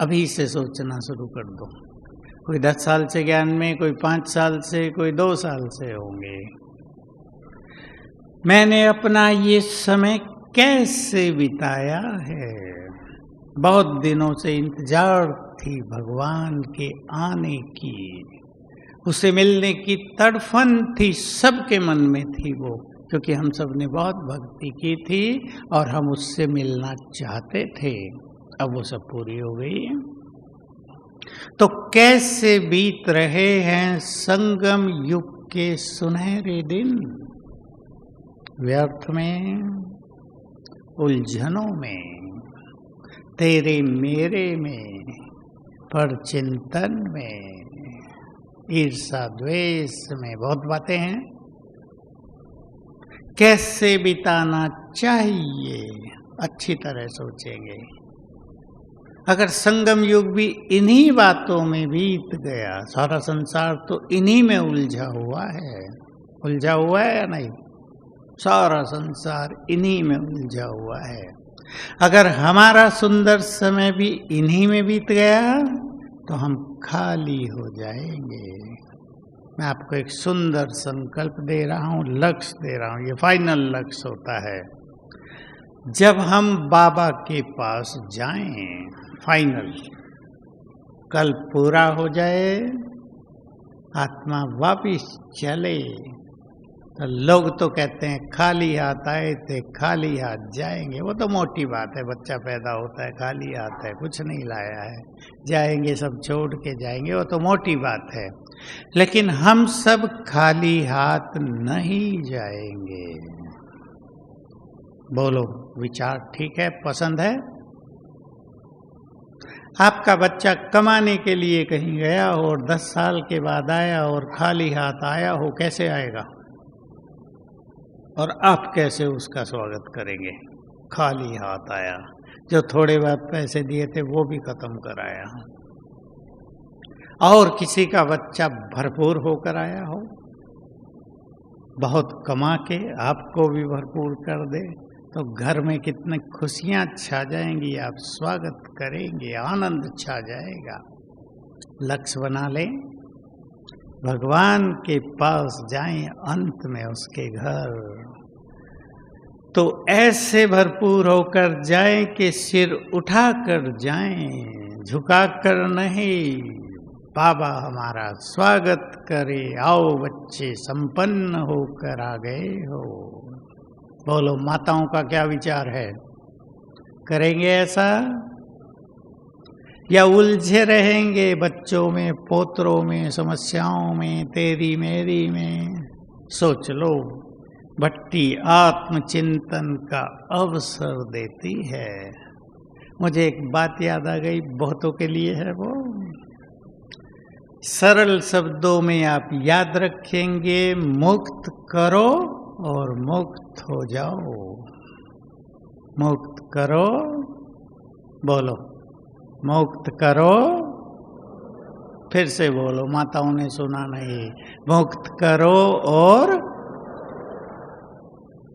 अभी से सोचना शुरू कर दो। कोई 10 साल से ज्ञान में, कोई 5 साल से, कोई 2 साल से होंगे। मैंने अपना ये समय कैसे बिताया है। बहुत दिनों से इंतजार थी भगवान के आने की, उसे मिलने की तड़फन थी, सबके मन में थी वो, क्योंकि हम सब ने बहुत भक्ति की थी और हम उससे मिलना चाहते थे। अब वो सब पूरी हो गई। तो कैसे बीत रहे हैं संगम युग के सुनहरे दिन? व्यर्थ में, उलझनों में, तेरे मेरे में, पर चिंतन में, ईर्षा द्वेष में, बहुत बातें हैं। कैसे बिताना चाहिए, अच्छी तरह सोचेंगे। अगर संगम युग भी इन्हीं बातों में बीत गया, सारा संसार तो इन्हीं में उलझा हुआ है। उलझा हुआ है या नहीं? सारा संसार इन्हीं में उलझा हुआ है। अगर हमारा सुंदर समय भी इन्हीं में बीत गया तो हम खाली हो जाएंगे। मैं आपको एक सुंदर संकल्प दे रहा हूँ, लक्ष्य दे रहा हूँ। ये फाइनल लक्ष्य होता है जब हम बाबा के पास जाएं। फाइनल, कल पूरा हो जाए, आत्मा वापिस चले, तो लोग तो कहते हैं खाली हाथ आए थे खाली हाथ जाएंगे। वो तो मोटी बात है, बच्चा पैदा होता है खाली हाथ है, कुछ नहीं लाया है, जाएंगे सब छोड़ के जाएंगे, वो तो मोटी बात है। लेकिन हम सब खाली हाथ नहीं जाएंगे। बोलो, विचार ठीक है? पसंद है? आपका बच्चा कमाने के लिए कहीं गया हो और 10 साल के बाद आया और खाली हाथ आया हो, कैसे आएगा? और आप कैसे उसका स्वागत करेंगे? खाली हाथ आया, जो थोड़े बहुत पैसे दिए थे वो भी खत्म कराया। और किसी का बच्चा भरपूर होकर आया हो, बहुत कमा के आपको भी भरपूर कर दे, तो घर में कितनी खुशियां छा जाएंगी। आप स्वागत करेंगे, आनंद छा जाएगा। लक्ष्य बना लें, भगवान के पास जाएं, अंत में उसके घर। तो ऐसे भरपूर होकर जाएं कि सिर उठाकर जाएं, झुकाकर नहीं। बाबा हमारा स्वागत करे, आओ बच्चे संपन्न होकर आ गए हो। बोलो, माताओं का क्या विचार है? करेंगे ऐसा या उलझे रहेंगे बच्चों में, पोतरों में, समस्याओं में, तेरी मेरी में? सोच लो, भट्टी आत्मचिंतन का अवसर देती है। मुझे एक बात याद आ गई, बहुतों के लिए है वो। सरल शब्दों में आप याद रखेंगे, मुक्त करो और मुक्त हो जाओ। मुक्त करो, बोलो, मुक्त करो। फिर से बोलो, माताओं ने सुना नहीं। मुक्त करो और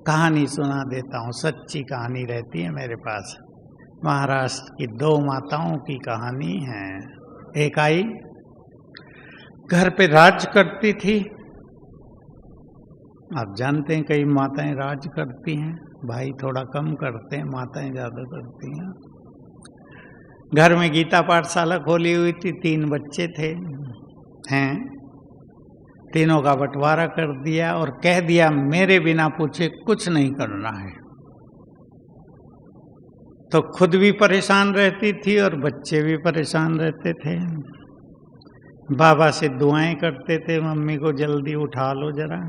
कहानी सुना देता हूँ, सच्ची कहानी रहती है मेरे पास। महाराष्ट्र की 2 माताओं की कहानी है। एक आई, घर पे राज करती थी। आप जानते हैं कई माताएं राज करती हैं, भाई थोड़ा कम करते हैं, माताएं ज्यादा करती हैं। घर में गीता पाठशाला खोली हुई थी, 3 बच्चे थे हैं, तीनों का बंटवारा कर दिया और कह दिया मेरे बिना पूछे कुछ नहीं करना है। तो खुद भी परेशान रहती थी और बच्चे भी परेशान रहते थे। बाबा से दुआएं करते थे, मम्मी को जल्दी उठा लो जरा।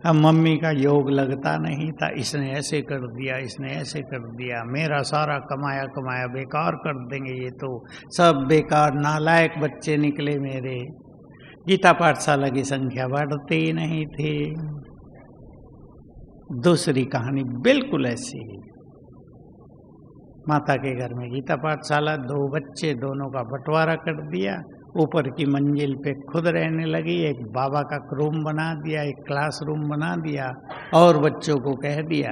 अब मम्मी का योग लगता नहीं था, इसने ऐसे कर दिया, इसने ऐसे कर दिया, मेरा सारा कमाया कमाया बेकार कर देंगे, ये तो सब बेकार नालायक बच्चे निकले मेरे। गीता पाठशाला की संख्या बढ़ती ही नहीं थी। दूसरी कहानी बिल्कुल ऐसी ही। माता के घर में गीता पाठशाला, 2 बच्चे, दोनों का बंटवारा कर दिया। ऊपर की मंजिल पे खुद रहने लगी, एक बाबा का रूम बना दिया, एक क्लासरूम बना दिया और बच्चों को कह दिया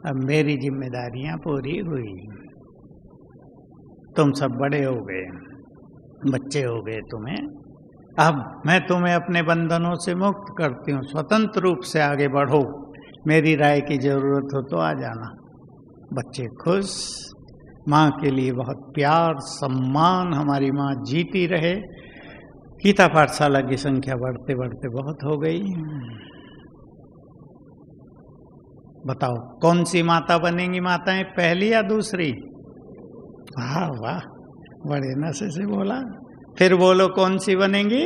अब मेरी जिम्मेदारियां पूरी हुई। तुम सब बड़े हो गए, बच्चे हो गए तुम्हें, अब मैं तुम्हें अपने बंधनों से मुक्त करती हूँ, स्वतंत्र रूप से आगे बढ़ो, मेरी राय की जरूरत हो तो आ जाना। बच्चे खुश, माँ के लिए बहुत प्यार सम्मान, हमारी माँ जीती रहे। गीता पाठशाला की संख्या बढ़ते बढ़ते बहुत हो गई। बताओ कौन सी माता बनेंगी माताएं, पहली या दूसरी? वाह वाह, बड़े नशे से बोला। फिर बोलो कौन सी बनेंगी?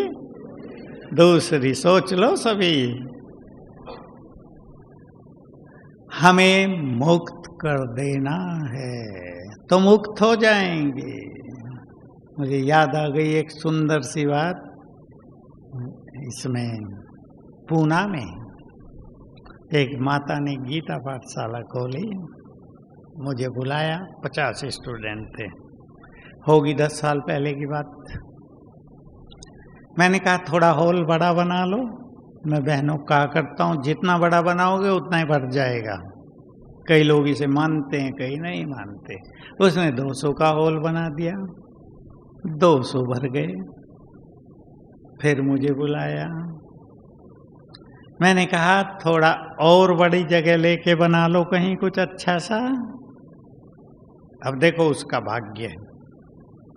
दूसरी। सोच लो सभी। हमें मुक्त कर देना है तो मुक्त हो जाएंगे। मुझे याद आ गई एक सुंदर सी बात, इसमें पूना में एक माता ने गीता पाठशाला खोली, मुझे बुलाया, 50 स्टूडेंट थे, होगी 10 साल पहले की बात। मैंने कहा थोड़ा हॉल बड़ा बना लो। मैं बहनों कहा करता हूँ जितना बड़ा बनाओगे उतना ही भर जाएगा। कई लोग इसे मानते हैं, कई नहीं मानते। उसने 200 का हॉल बना दिया, 200 भर गए। फिर मुझे बुलाया, मैंने कहा थोड़ा और बड़ी जगह लेके बना लो कहीं कुछ अच्छा सा। अब देखो उसका भाग्य है,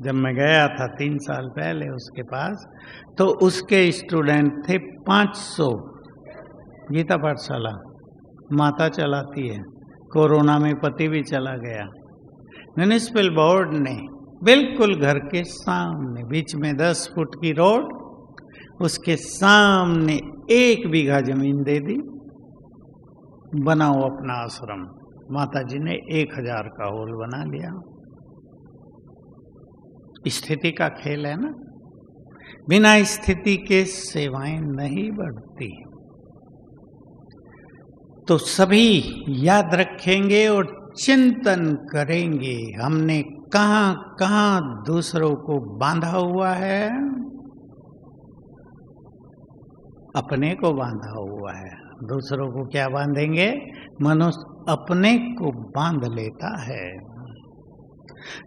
जब मैं गया था 3 साल पहले उसके पास, तो उसके स्टूडेंट थे 500। गीता पाठशाला माता चलाती है, कोरोना में पति भी चला गया। म्युनिसिपल बोर्ड ने बिल्कुल घर के सामने, बीच में 10 फुट की रोड, उसके सामने 1 बीघा जमीन दे दी, बनाओ अपना आश्रम। माता जी ने 1000 का हॉल बना लिया। स्थिति का खेल है ना, बिना स्थिति के सेवाएं नहीं बढ़ती। तो सभी याद रखेंगे और चिंतन करेंगे, हमने कहां कहां दूसरों को बांधा हुआ है। अपने को बांधा हुआ है, दूसरों को क्या बांधेंगे? मनुष्य अपने को बांध लेता है।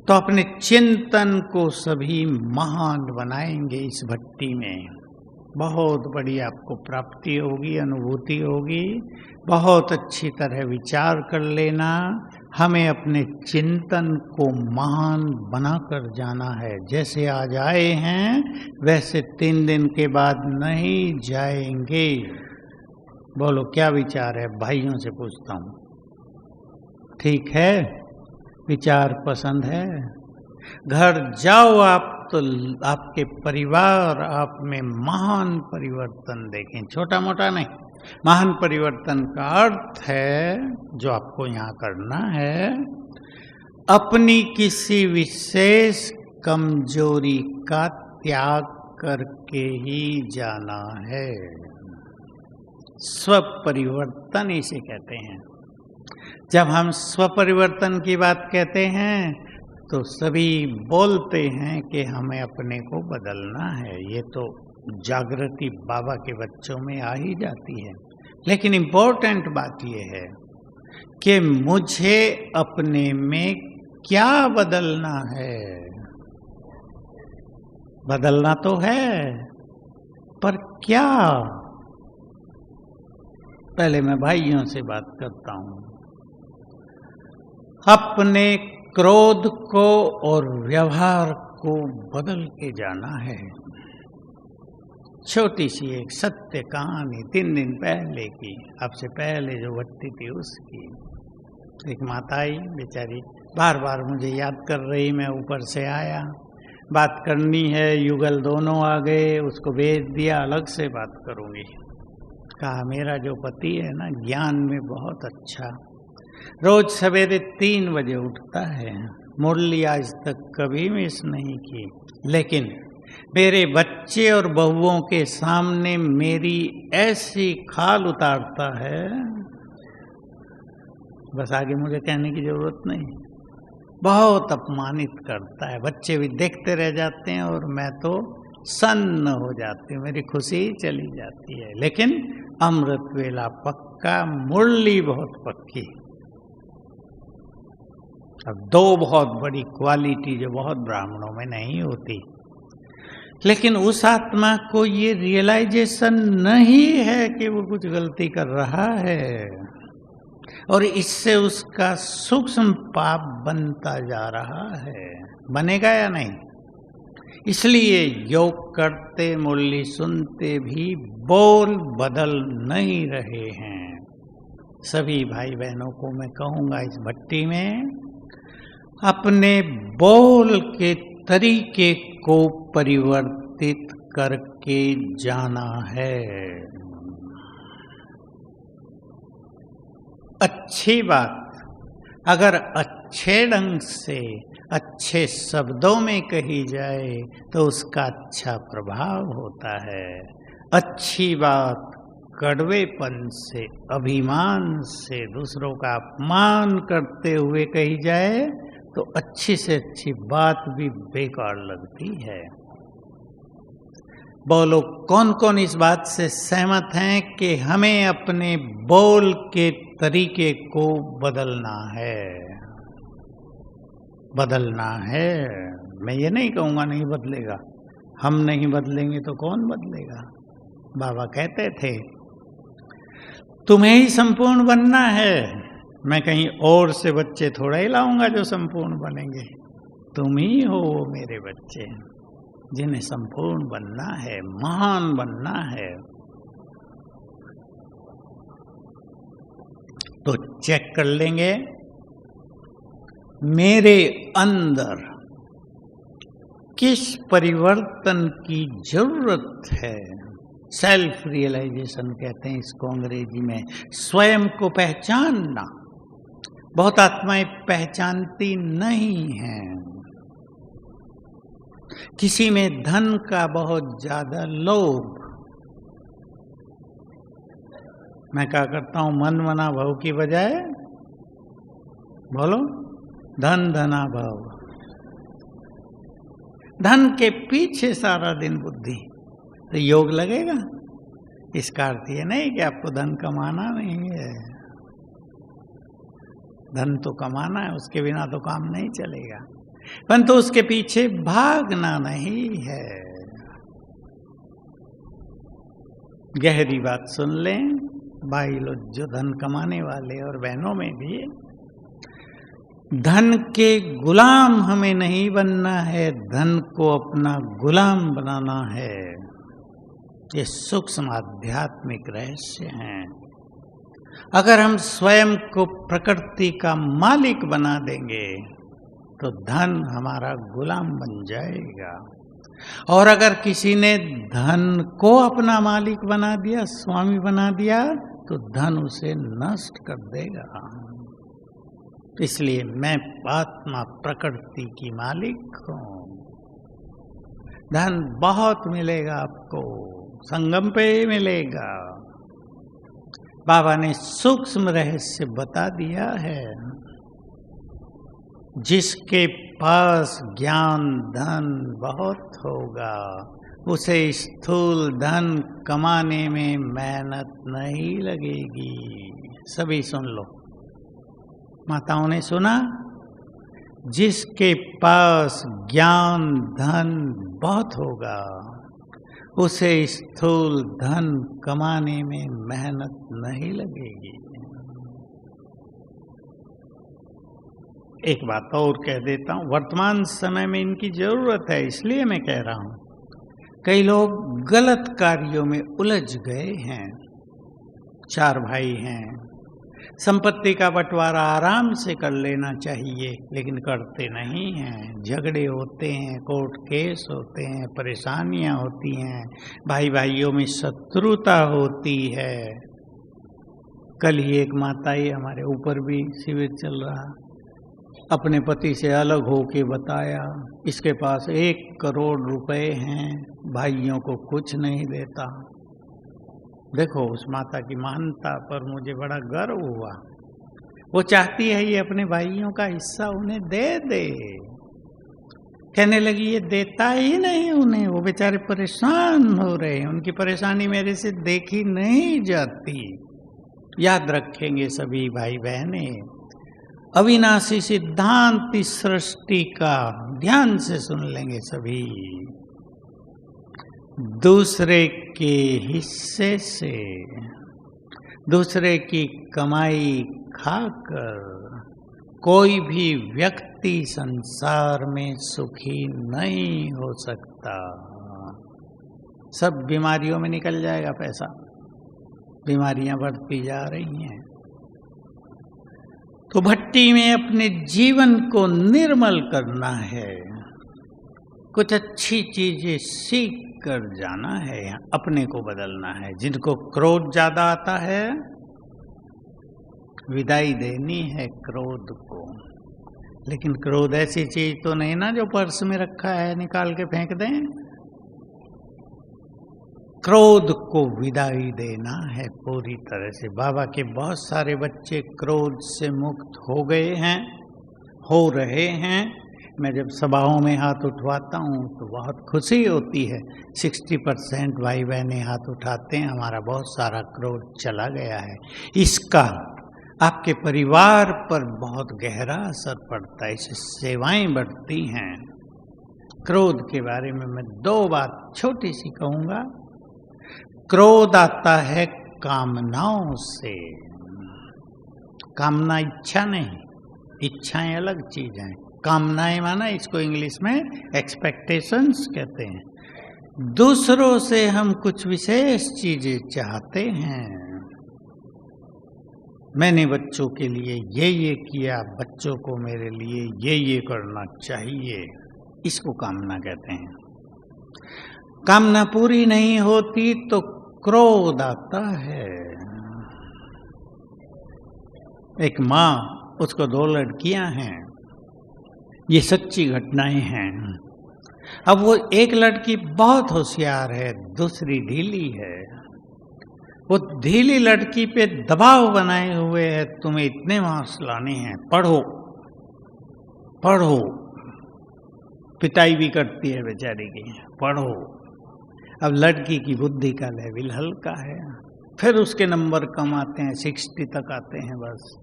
तो अपने चिंतन को सभी महान बनाएंगे। इस भट्टी में बहुत बड़ी आपको प्राप्ति होगी, अनुभूति होगी। बहुत अच्छी तरह विचार कर लेना, हमें अपने चिंतन को महान बनाकर जाना है। जैसे आज आए हैं वैसे 3 दिन के बाद नहीं जाएंगे। बोलो क्या विचार है? भाइयों से पूछता हूँ, ठीक है? विचार पसंद है? घर जाओ आप तो आपके परिवार आप में महान परिवर्तन देखें। छोटा मोटा नहीं, महान परिवर्तन का अर्थ है, जो आपको यहाँ करना है, अपनी किसी विशेष कमजोरी का त्याग करके ही जाना है। स्व परिवर्तन इसे कहते हैं। जब हम स्व परिवर्तन की बात कहते हैं तो सभी बोलते हैं कि हमें अपने को बदलना है। ये तो जागृति बाबा के बच्चों में आ ही जाती है। लेकिन इम्पोर्टेंट बात यह है कि मुझे अपने में क्या बदलना है। बदलना तो है, पर क्या? पहले मैं भाइयों से बात करता हूं। अपने क्रोध को और व्यवहार को बदल के जाना है। छोटी सी एक सत्य कहानी 3 दिन पहले की, आपसे पहले जो भट्टी थी उसकी। एक माता आई, बेचारी बार बार मुझे याद कर रही। मैं ऊपर से आया, बात करनी है, युगल दोनों आ गए, उसको भेज दिया, अलग से बात करूंगी। कहा मेरा जो पति है ना, ज्ञान में बहुत अच्छा, रोज सवेरे 3 बजे उठता है, मुरली आज तक कभी मिस नहीं की, लेकिन मेरे बच्चे और बहुओं के सामने मेरी ऐसी खाल उतारता है, बस आगे मुझे कहने की जरूरत नहीं। बहुत अपमानित करता है, बच्चे भी देखते रह जाते हैं और मैं तो सन्न हो जाती हूँ, मेरी खुशी चली जाती है। लेकिन अमृत वेला पक्का, मुरली बहुत पक्की। अब दो बहुत बड़ी क्वालिटी जो बहुत ब्राह्मणों में नहीं होती, लेकिन उस आत्मा को ये रियलाइजेशन नहीं है कि वो कुछ गलती कर रहा है, और इससे उसका सूक्ष्म पाप बनता जा रहा है। बनेगा या नहीं? इसलिए योग करते, मुरली सुनते भी बोल बदल नहीं रहे हैं। सभी भाई बहनों को मैं कहूँगा इस भट्टी में अपने बोल के तरीके को परिवर्तित करके जाना है। अच्छी बात अगर अच्छे ढंग से अच्छे शब्दों में कही जाए तो उसका अच्छा प्रभाव होता है। अच्छी बात कड़वेपन से, अभिमान से, दूसरों का अपमान करते हुए कही जाए तो अच्छी से अच्छी बात भी बेकार लगती है। बोलो कौन कौन इस बात से सहमत हैं कि हमें अपने बोल के तरीके को बदलना है? बदलना है। मैं ये नहीं कहूँगा नहीं बदलेगा, हम नहीं बदलेंगे तो कौन बदलेगा। बाबा कहते थे तुम्हें ही संपूर्ण बनना है, मैं कहीं और से बच्चे थोड़ा ही लाऊंगा जो संपूर्ण बनेंगे। तुम ही हो वो मेरे बच्चे जिन्हें संपूर्ण बनना है, महान बनना है। तो चेक कर लेंगे मेरे अंदर किस परिवर्तन की जरूरत है। सेल्फ रियलाइजेशन कहते हैं इसको अंग्रेजी में, स्वयं को पहचानना। बहुत आत्माएं पहचानती नहीं हैं। किसी में धन का बहुत ज्यादा लोभ, मैं क्या करता हूं मन मना भाव की बजाय बोलो धन धना भाव। धन के पीछे सारा दिन बुद्धि, तो योग लगेगा? इसका अर्थ ये नहीं कि आपको धन कमाना नहीं है, धन तो कमाना है, उसके बिना तो काम नहीं चलेगा, परंतु उसके पीछे भागना नहीं है। गहरी बात सुन लें भाई लोग जो धन कमाने वाले और बहनों में भी, धन के गुलाम हमें नहीं बनना है, धन को अपना गुलाम बनाना है। ये सूक्ष्म आध्यात्मिक रहस्य हैं। अगर हम स्वयं को प्रकृति का मालिक बना देंगे तो धन हमारा गुलाम बन जाएगा, और अगर किसी ने धन को अपना मालिक बना दिया, स्वामी बना दिया, तो धन उसे नष्ट कर देगा। इसलिए मैं आत्मा प्रकृति की मालिक हूँ। धन बहुत मिलेगा आपको, संगम पे ही मिलेगा। बाबा ने सूक्ष्म रहस्य बता दिया है। जिसके पास ज्ञान धन बहुत होगा उसे स्थूल धन कमाने में मेहनत नहीं लगेगी। सभी सुन लो, माताओं ने सुना? जिसके पास ज्ञान धन बहुत होगा उसे स्थूल धन कमाने में मेहनत नहीं लगेगी। एक बात और कह देता हूँ, वर्तमान समय में इनकी जरूरत है, इसलिए मैं कह रहा हूँ। कई लोग गलत कार्यों में उलझ गए हैं। 4 भाई हैं, संपत्ति का बंटवारा आराम से कर लेना चाहिए, लेकिन करते नहीं हैं। झगड़े होते हैं, कोर्ट केस होते हैं, परेशानियां होती हैं, भाई भाइयों में शत्रुता होती है। कल ही एक माताई हमारे ऊपर भी शिविर चल रहा, अपने पति से अलग होके बताया इसके पास 1 करोड़ रुपए हैं, भाइयों को कुछ नहीं देता। देखो उस माता की महानता पर मुझे बड़ा गर्व हुआ। वो चाहती है ये अपने भाइयों का हिस्सा उन्हें दे दे। कहने लगी ये देता ही नहीं उन्हें, वो बेचारे परेशान हो रहे हैं, उनकी परेशानी मेरे से देखी नहीं जाती। याद रखेंगे सभी भाई बहनें, अविनाशी सिद्धांत इस सृष्टि का ध्यान से सुन लेंगे सभी। दूसरे के हिस्से से, दूसरे की कमाई खाकर कोई भी व्यक्ति संसार में सुखी नहीं हो सकता। सब बीमारियों में निकल जाएगा पैसा, बीमारियां बढ़ती जा रही हैं। तो भट्टी में अपने जीवन को निर्मल करना है, कुछ अच्छी चीजें सीख कर जाना है, अपने को बदलना है। जिनको क्रोध ज्यादा आता है, विदाई देनी है क्रोध को। लेकिन क्रोध ऐसी चीज तो नहीं ना जो पर्स में रखा है निकाल के फेंक दें। क्रोध को विदाई देना है पूरी तरह से। बाबा के बहुत सारे बच्चे क्रोध से मुक्त हो गए हैं, हो रहे हैं। मैं जब सभाओं में हाथ उठवाता हूँ तो बहुत खुशी होती है। 60% भाई बहनें हाथ उठाते हैं, हमारा बहुत सारा क्रोध चला गया है। इसका आपके परिवार पर बहुत गहरा असर पड़ता है, इससे सेवाएं बढ़ती हैं। क्रोध के बारे में मैं 2 बात छोटी सी कहूँगा। क्रोध आता है कामनाओं से। कामना इच्छा नहीं, इच्छाएं अलग चीज हैं। कामनाएं माना इसको इंग्लिश में एक्सपेक्टेशंस कहते हैं। दूसरों से हम कुछ विशेष चीजें चाहते हैं। मैंने बच्चों के लिए ये किया, बच्चों को मेरे लिए ये करना चाहिए, इसको कामना कहते हैं। कामना पूरी नहीं होती तो क्रोध आता है। एक माँ, उसको 2 लड़कियां हैं, ये सच्ची घटनाएं हैं। अब वो एक लड़की बहुत होशियार है, दूसरी ढीली है। वो ढीली लड़की पे दबाव बनाए हुए है, तुम्हें इतने मार्क्स लाने हैं, पढ़ो पढ़ो। पिटाई भी करती है बेचारी की, पढ़ो। अब लड़की की बुद्धि का लेवल हल्का है, फिर उसके नंबर कम आते हैं, 60 तक आते हैं बस।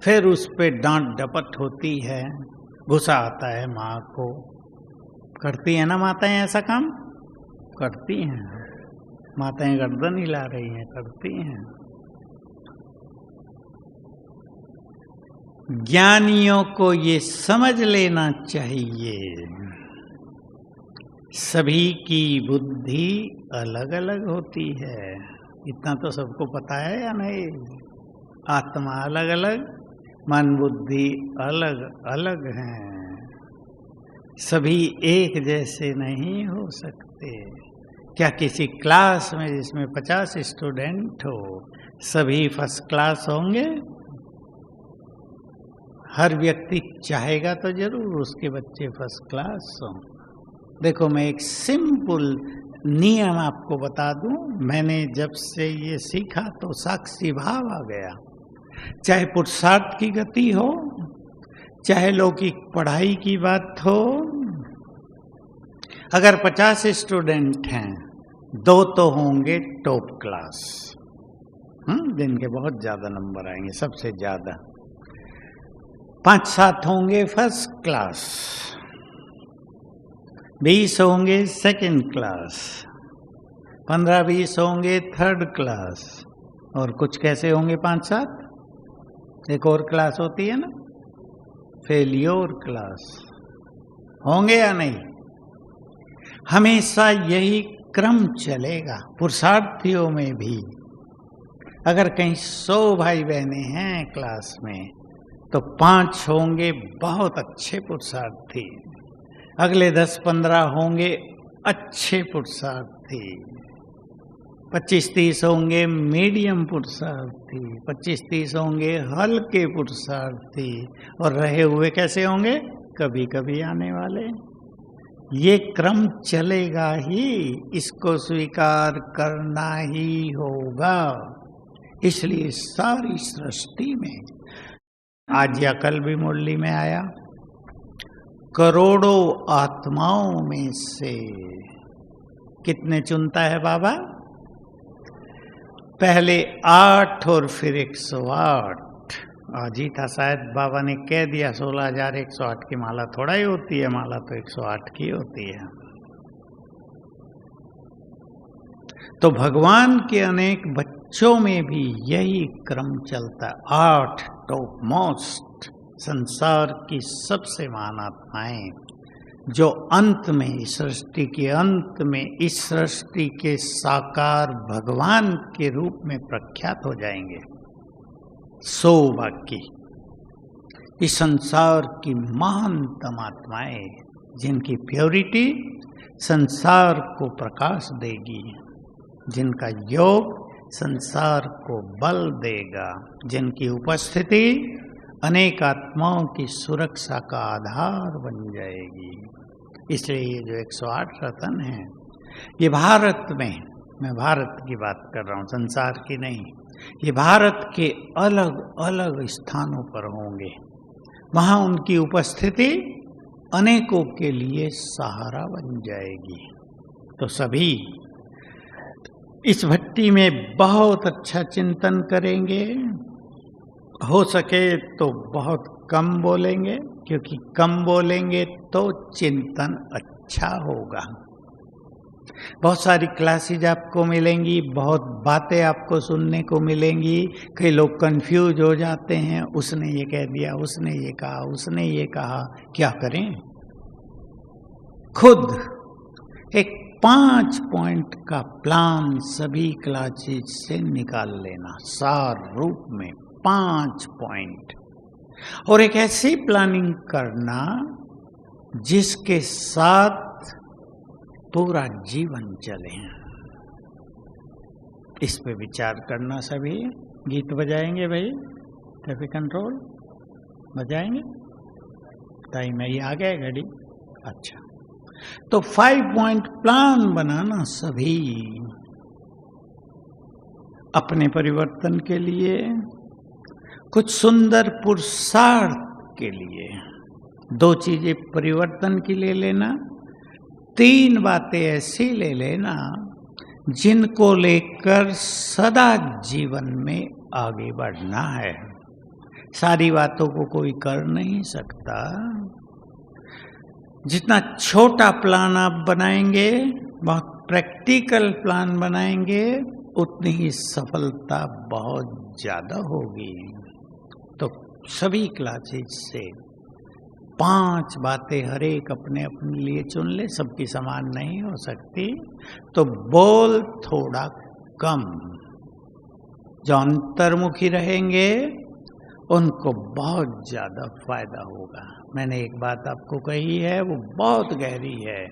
फिर उस पे डांट डपट होती है, गुस्सा आता है माँ को। करती है ना माताएं ऐसा काम? करती हैं। माताएं गर्दन हिला रही हैं, करती हैं। ज्ञानियों को ये समझ लेना चाहिए, सभी की बुद्धि अलग अलग होती है। इतना तो सबको पता है या नहीं? आत्मा अलग अलग, मन बुद्धि अलग अलग हैं, सभी एक जैसे नहीं हो सकते। क्या किसी क्लास में जिसमें 50 स्टूडेंट हो, सभी फर्स्ट क्लास होंगे? हर व्यक्ति चाहेगा तो जरूर उसके बच्चे फर्स्ट क्लास हों। देखो, मैं एक सिंपल नियम आपको बता दूं। मैंने जब से ये सीखा तो साक्षी भाव आ गया। चाहे पुरुषार्थ की गति हो, चाहे लौकिक पढ़ाई की बात हो, अगर 50 स्टूडेंट हैं, 2 तो होंगे टॉप क्लास, जिनके बहुत ज्यादा नंबर आएंगे, सबसे ज्यादा। 5-7 होंगे फर्स्ट क्लास, 20 होंगे सेकंड क्लास, 15-20 होंगे थर्ड क्लास, और कुछ कैसे होंगे 5-7? एक और क्लास होती है ना, फेलियोर क्लास। होंगे या नहीं? हमेशा यही क्रम चलेगा। पुरुषार्थियों में भी अगर कहीं 100 भाई बहनें हैं क्लास में, तो 5 होंगे बहुत अच्छे पुरुषार्थी, अगले 10-15 होंगे अच्छे पुरुषार्थी, 25-30 होंगे मीडियम पुरुषार्थी, 25-30 होंगे हल्के पुरुषार्थी, और रहे हुए कैसे होंगे? कभी कभी आने वाले। ये क्रम चलेगा ही, इसको स्वीकार करना ही होगा। इसलिए सारी सृष्टि में, आज या कल भी मुरली में आया, करोड़ों आत्माओं में से कितने चुनता है बाबा? पहले 8 और फिर 108। आज ही था शायद, बाबा ने कह दिया 16,108 की माला थोड़ा ही होती है, माला तो 108 की होती है। तो भगवान के अनेक बच्चों में भी यही क्रम चलता है। 8 टॉप मोस्ट संसार की सबसे महान आत्माएं जो अंत में, इस सृष्टि के अंत में, इस सृष्टि के साकार भगवान के रूप में प्रख्यात हो जाएंगे। 100 वाक्य इस संसार की महानतम आत्माएं जिनकी प्योरिटी संसार को प्रकाश देगी, जिनका योग संसार को बल देगा, जिनकी उपस्थिति अनेक आत्माओं की सुरक्षा का आधार बन जाएगी। इसलिए ये जो 108 रत्न हैं, ये भारत में, मैं भारत की बात कर रहा हूँ, संसार की नहीं, ये भारत के अलग अलग स्थानों पर होंगे। वहाँ उनकी उपस्थिति अनेकों के लिए सहारा बन जाएगी। तो सभी इस भट्टी में बहुत अच्छा चिंतन करेंगे, हो सके तो बहुत कम बोलेंगे, क्योंकि कम बोलेंगे तो चिंतन अच्छा होगा। बहुत सारी क्लासेज आपको मिलेंगी, बहुत बातें आपको सुनने को मिलेंगी। कई लोग कंफ्यूज हो जाते हैं, उसने ये कह दिया, उसने ये कहा, उसने ये कहा, क्या करें? खुद एक 5 पॉइंट का प्लान सभी क्लासेज से निकाल लेना, सार रूप में 5 पॉइंट, और एक ऐसी प्लानिंग करना जिसके साथ पूरा जीवन चले। इस पे विचार करना। सभी गीत बजाएंगे भाई, ट्रैफिक कंट्रोल बजाएंगे, टाइम है, ये आ गया घड़ी। अच्छा, तो 5 पॉइंट प्लान बनाना सभी अपने परिवर्तन के लिए, कुछ सुंदर पुरुषार्थ के लिए। 2 चीजें परिवर्तन के लिए लेना, 3 बातें ऐसी ले लेना जिनको लेकर सदा जीवन में आगे बढ़ना है। सारी बातों को कोई कर नहीं सकता। जितना छोटा प्लान आप बनाएंगे, बहुत प्रैक्टिकल प्लान बनाएंगे, उतनी ही सफलता बहुत ज्यादा होगी। तो सभी क्लासेज से 5 बातें हर एक अपने अपने लिए चुन ले, सबकी समान नहीं हो सकती, तो बोल थोड़ा कम। जो अंतर्मुखी रहेंगे उनको बहुत ज्यादा फायदा होगा। मैंने एक बात आपको कही है, वो बहुत गहरी है।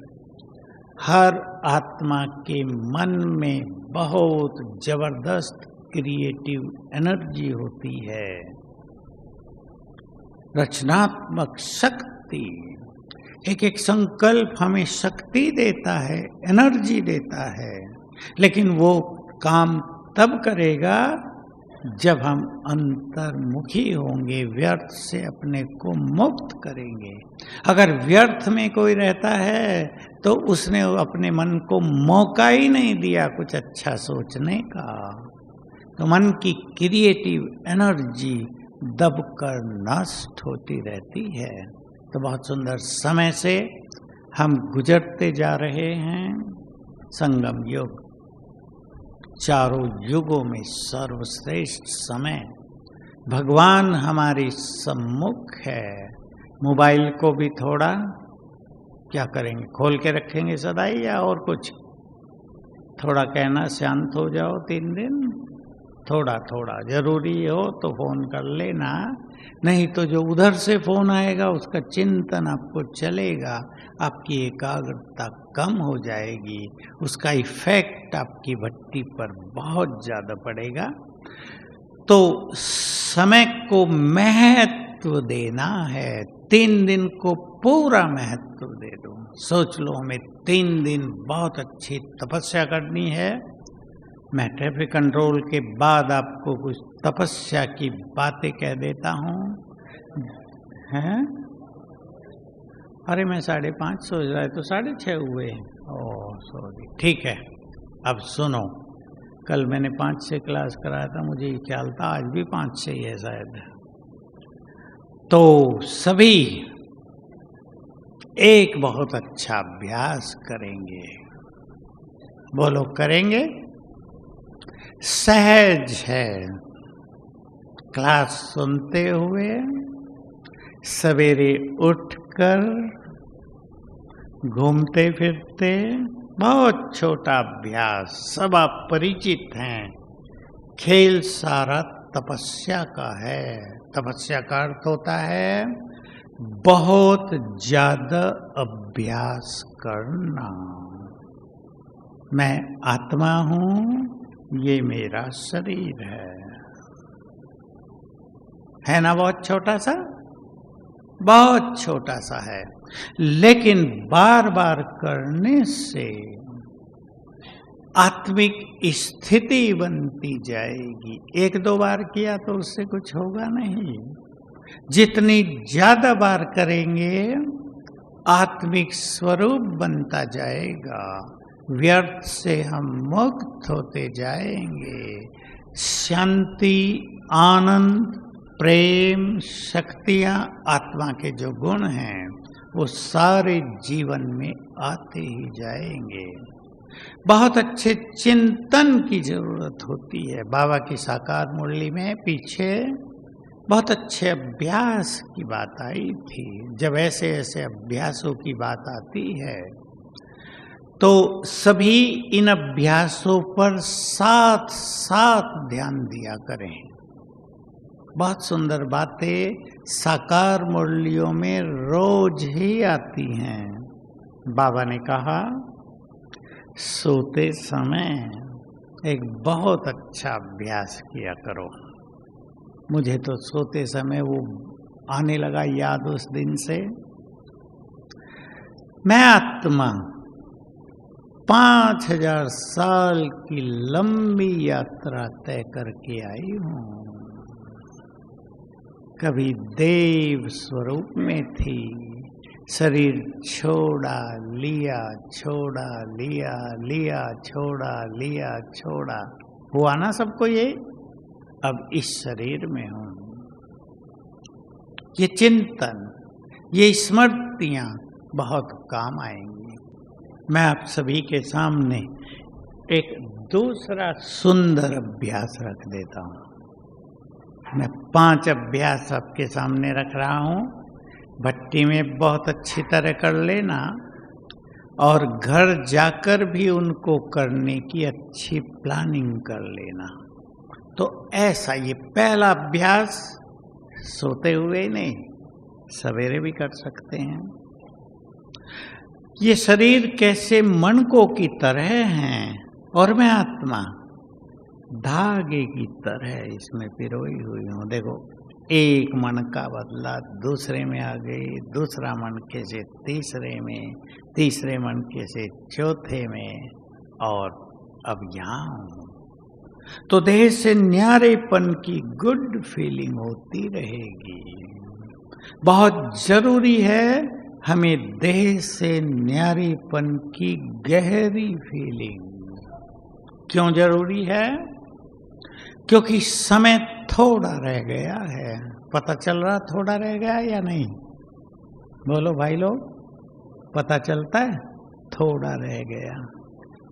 हर आत्मा के मन में बहुत जबरदस्त क्रिएटिव एनर्जी होती है, रचनात्मक शक्ति। एक एक संकल्प हमें शक्ति देता है, एनर्जी देता है, लेकिन वो काम तब करेगा जब हम अंतर्मुखी होंगे, व्यर्थ से अपने को मुक्त करेंगे। अगर व्यर्थ में कोई रहता है तो उसने अपने मन को मौका ही नहीं दिया कुछ अच्छा सोचने का। तो मन की क्रिएटिव एनर्जी दबकर नष्ट होती रहती है। तो बहुत सुंदर समय से हम गुजरते जा रहे हैं। संगम युग, चारों युगों में सर्वश्रेष्ठ समय, भगवान हमारी सम्मुख है। मोबाइल को भी थोड़ा क्या करेंगे, खोल के रखेंगे सदा ही, या और कुछ? थोड़ा कहना शांत हो जाओ 3 दिन, थोड़ा थोड़ा जरूरी हो तो फोन कर लेना, नहीं तो जो उधर से फोन आएगा उसका चिंतन आपको चलेगा, आपकी एकाग्रता कम हो जाएगी, उसका इफेक्ट आपकी भट्टी पर बहुत ज्यादा पड़ेगा। तो समय को महत्व देना है। 3 दिन को पूरा महत्व दे दो। सोच लो हमें 3 दिन बहुत अच्छी तपस्या करनी है। मैं ट्रैफिक कंट्रोल के बाद आपको कुछ तपस्या की बातें कह देता हूँ। हैं? अरे मैं 5:30 सोच रहा है तो 6:30 हुए। ओह सॉरी, ठीक है। अब सुनो, कल मैंने 5 से क्लास कराया था, मुझे ख्याल था आज भी 5 से ही है शायद। तो सभी एक बहुत अच्छा अभ्यास करेंगे। बोलो, करेंगे? सहज है। क्लास सुनते हुए सवेरे उठकर घूमते फिरते, बहुत छोटा अभ्यास, सब आप परिचित हैं। खेल सारा तपस्या का है। तपस्या का अर्थ होता है बहुत ज्यादा अभ्यास करना। मैं आत्मा हूं, ये मेरा शरीर है ना? बहुत छोटा सा, बहुत छोटा सा है, लेकिन बार बार करने से आत्मिक स्थिति बनती जाएगी। एक दो बार किया तो उससे कुछ होगा नहीं। जितनी ज्यादा बार करेंगे आत्मिक स्वरूप बनता जाएगा। व्यर्थ से हम मुक्त होते जाएंगे। शांति, आनंद, प्रेम, शक्तियां, आत्मा के जो गुण हैं वो सारे जीवन में आते ही जाएंगे। बहुत अच्छे चिंतन की जरूरत होती है। बाबा की साकार मुरली में पीछे बहुत अच्छे अभ्यास की बात आई थी। जब ऐसे ऐसे अभ्यासों की बात आती है तो सभी इन अभ्यासों पर साथ साथ ध्यान दिया करें। बहुत सुंदर बातें साकार मुरलियों में रोज ही आती हैं। बाबा ने कहा, सोते समय एक बहुत अच्छा अभ्यास किया करो। मुझे तो सोते समय वो आने लगा याद उस दिन से। मैं आत्मा 5000 साल की लंबी यात्रा तय करके आई हूं। कभी देव स्वरूप में थी, शरीर छोड़ा लिया, छोड़ा लिया, लिया छोड़ा, लिया छोड़ा, हुआ ना सबको ये। अब इस शरीर में हूं। ये चिंतन, ये स्मृतियां बहुत काम आएंगी। मैं आप सभी के सामने एक दूसरा सुंदर अभ्यास रख देता हूं। मैं 5 अभ्यास आपके सामने रख रहा हूं। भट्टी में बहुत अच्छी तरह कर लेना और घर जाकर भी उनको करने की अच्छी प्लानिंग कर लेना। तो ऐसा ये पहला अभ्यास सोते हुए नहीं, सवेरे भी कर सकते हैं। ये शरीर कैसे मणकों की तरह हैं और मैं आत्मा धागे की तरह इसमें पिरोई हुई हूँ। देखो, एक मणका बदला, दूसरे में आ गई, दूसरा मणके से तीसरे में, तीसरे मणके से चौथे में, और अब यहाँ हूँ। तो देह से न्यारेपन की गुड फीलिंग होती रहेगी। बहुत जरूरी है हमें देह से न्यारेपन की गहरी फीलिंग। क्यों जरूरी है? क्योंकि समय थोड़ा रह गया है। पता चल रहा थोड़ा रह गया या नहीं? बोलो भाई लोग, पता चलता है थोड़ा रह गया।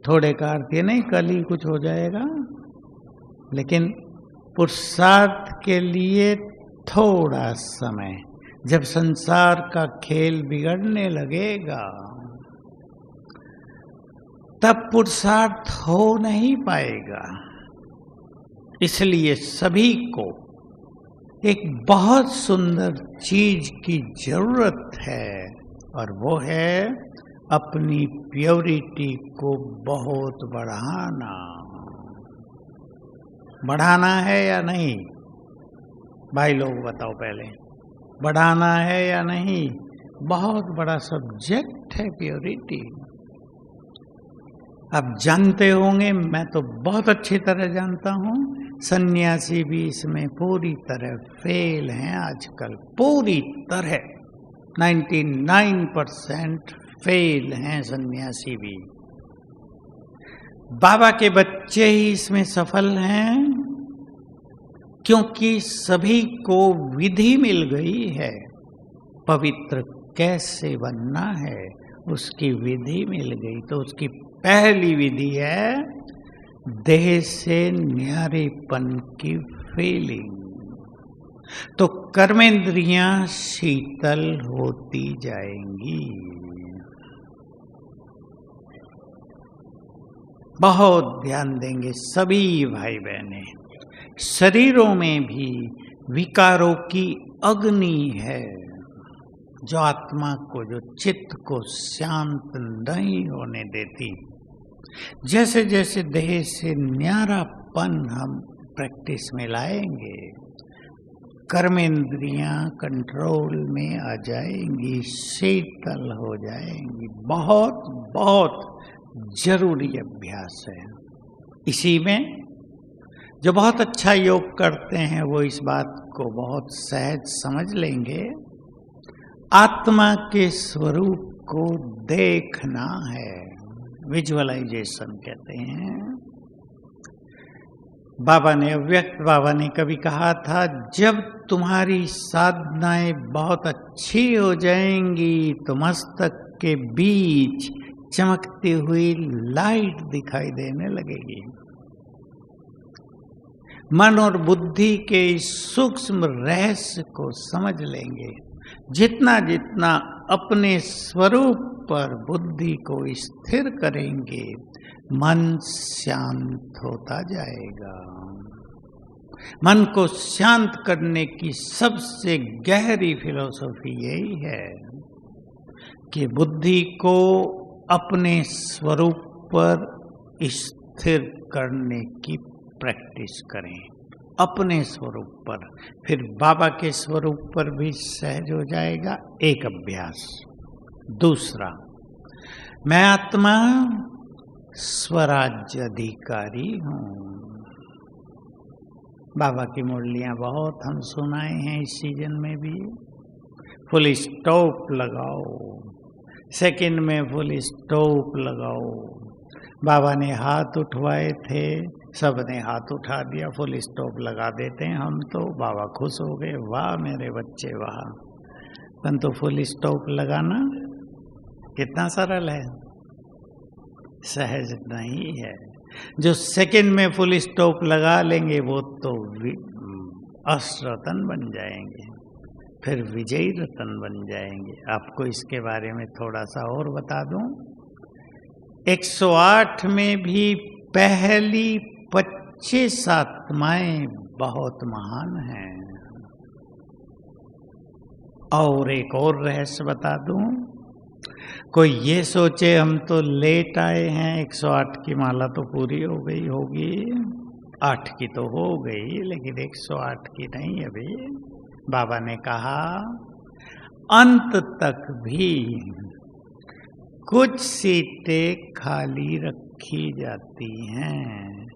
थोड़े का अर्थ ये नहीं कल ही कुछ हो जाएगा, लेकिन पुरुषार्थ के लिए थोड़ा समय। जब संसार का खेल बिगड़ने लगेगा तब पुरुषार्थ हो नहीं पाएगा। इसलिए सभी को एक बहुत सुंदर चीज की जरूरत है, और वो है अपनी प्योरिटी को बहुत बढ़ाना। बढ़ाना है या नहीं? भाई लोग बताओ पहले, बढ़ाना है या नहीं? बहुत बड़ा सब्जेक्ट है प्योरिटी। अब जानते होंगे, मैं तो बहुत अच्छी तरह जानता हूं, सन्यासी भी इसमें पूरी तरह फेल हैं आजकल। पूरी तरह 99% फेल हैं सन्यासी भी। बाबा के बच्चे ही इसमें सफल हैं, क्योंकि सभी को विधि मिल गई है, पवित्र कैसे बनना है उसकी विधि मिल गई। तो उसकी पहली विधि है देह से न्यारेपन की फीलिंग। तो कर्मेंद्रियां शीतल होती जाएंगी। बहुत ध्यान देंगे सभी भाई बहनें। शरीरों में भी विकारों की अग्नि है जो आत्मा को, जो चित्त को शांत नहीं होने देती। जैसे जैसे देह से न्यारापन हम प्रैक्टिस में लाएंगे, कर्मेंद्रियां कंट्रोल में आ जाएंगी, शीतल हो जाएंगी। बहुत बहुत जरूरी अभ्यास है। इसी में जो बहुत अच्छा योग करते हैं वो इस बात को बहुत सहज समझ लेंगे। आत्मा के स्वरूप को देखना है, विजुअलाइजेशन कहते हैं। बाबा ने, अव्यक्त बाबा ने कभी कहा था, जब तुम्हारी साधनाएं बहुत अच्छी हो जाएंगी तो मस्तक के बीच चमकती हुई लाइट दिखाई देने लगेगी। मन और बुद्धि के इस सूक्ष्म रहस्य को समझ लेंगे। जितना जितना अपने स्वरूप पर बुद्धि को स्थिर करेंगे, मन शांत होता जाएगा। मन को शांत करने की सबसे गहरी फिलॉसफी यही है कि बुद्धि को अपने स्वरूप पर स्थिर करने की प्रैक्टिस करें, अपने स्वरूप पर। फिर बाबा के स्वरूप पर भी सहज हो जाएगा, एक अभ्यास। दूसरा, मैं आत्मा स्वराज्य अधिकारी हूँ। बाबा की मुरलियाँ बहुत हम सुनाए हैं इस सीजन में भी। फुल स्टॉप लगाओ, सेकंड में फुल स्टॉप लगाओ। बाबा ने हाथ उठवाए थे, सबने हाथ उठा दिया, फुल स्टॉप लगा देते हैं हम तो। बाबा खुश हो गए, वाह मेरे बच्चे वाह। परंतु फुल स्टॉप लगाना कितना सरल है, सहज नहीं है। जो सेकंड में फुल स्टॉप लगा लेंगे वो तो अश्रतन बन जाएंगे, फिर विजयी रतन बन जाएंगे। आपको इसके बारे में थोड़ा सा और बता दूं। 108 में भी पहली 25 आत्माएं बहुत महान हैं। और एक और रहस्य बता दूं, कोई ये सोचे हम तो लेट आए हैं, 108 की माला तो पूरी हो गई होगी, 8 की तो हो गई लेकिन 108 की नहीं अभी। बाबा ने कहा अंत तक भी कुछ सीटें खाली रखी जाती हैं।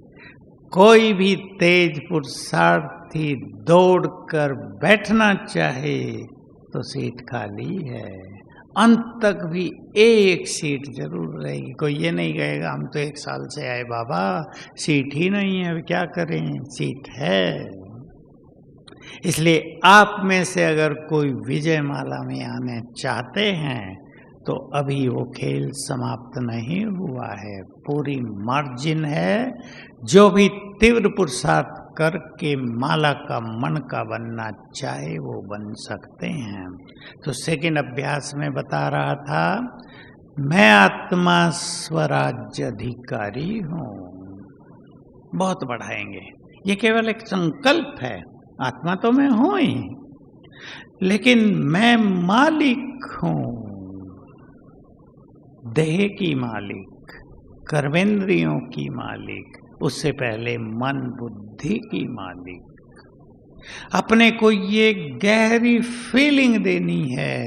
कोई भी तेज पुरुषार्थी दौड़कर बैठना चाहे तो सीट खाली है। अंत तक भी एक सीट जरूर रहेगी। कोई ये नहीं कहेगा हम तो 1 साल से आए बाबा, सीट ही नहीं है, अब क्या करें, सीट है। इसलिए आप में से अगर कोई विजय माला में आने चाहते हैं तो अभी वो खेल समाप्त नहीं हुआ है, पूरी मार्जिन है। जो भी तीव्र पुरुषार्थ करके माला का मन का बनना चाहे वो बन सकते हैं। तो सेकंड अभ्यास में बता रहा था, मैं आत्मा स्वराज्य अधिकारी हूँ। बहुत बढ़ाएंगे, ये केवल एक संकल्प है। आत्मा तो मैं हूं ही, लेकिन मैं मालिक हूं, देह की मालिक, कर्मेंद्रियों की मालिक, उससे पहले मन बुद्धि की मालिक। अपने को ये गहरी फीलिंग देनी है,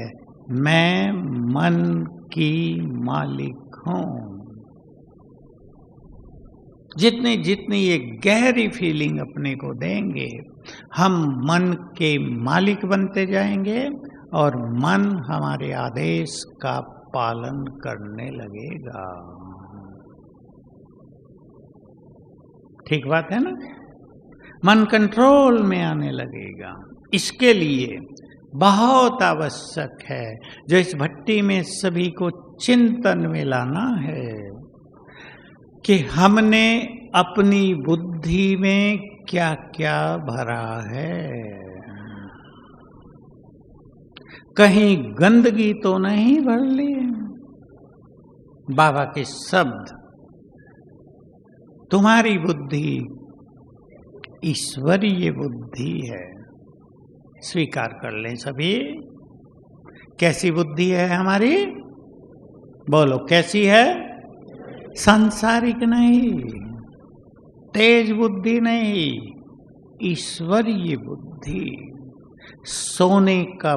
मैं मन की मालिक हूं। जितनी जितनी ये गहरी फीलिंग अपने को देंगे, हम मन के मालिक बनते जाएंगे और मन हमारे आदेश का पालन करने लगेगा। ठीक बात है ना? मन कंट्रोल में आने लगेगा। इसके लिए बहुत आवश्यक है, जो इस भट्टी में सभी को चिंतन में लाना है कि हमने अपनी बुद्धि में क्या क्या भरा है। कहीं गंदगी तो नहीं भर ली। बाबा के शब्द, तुम्हारी बुद्धि ईश्वरीय बुद्धि है, स्वीकार कर लें सभी। कैसी बुद्धि है हमारी? बोलो कैसी है? सांसारिक नहीं, तेज बुद्धि नहीं, ईश्वरीय बुद्धि। सोने का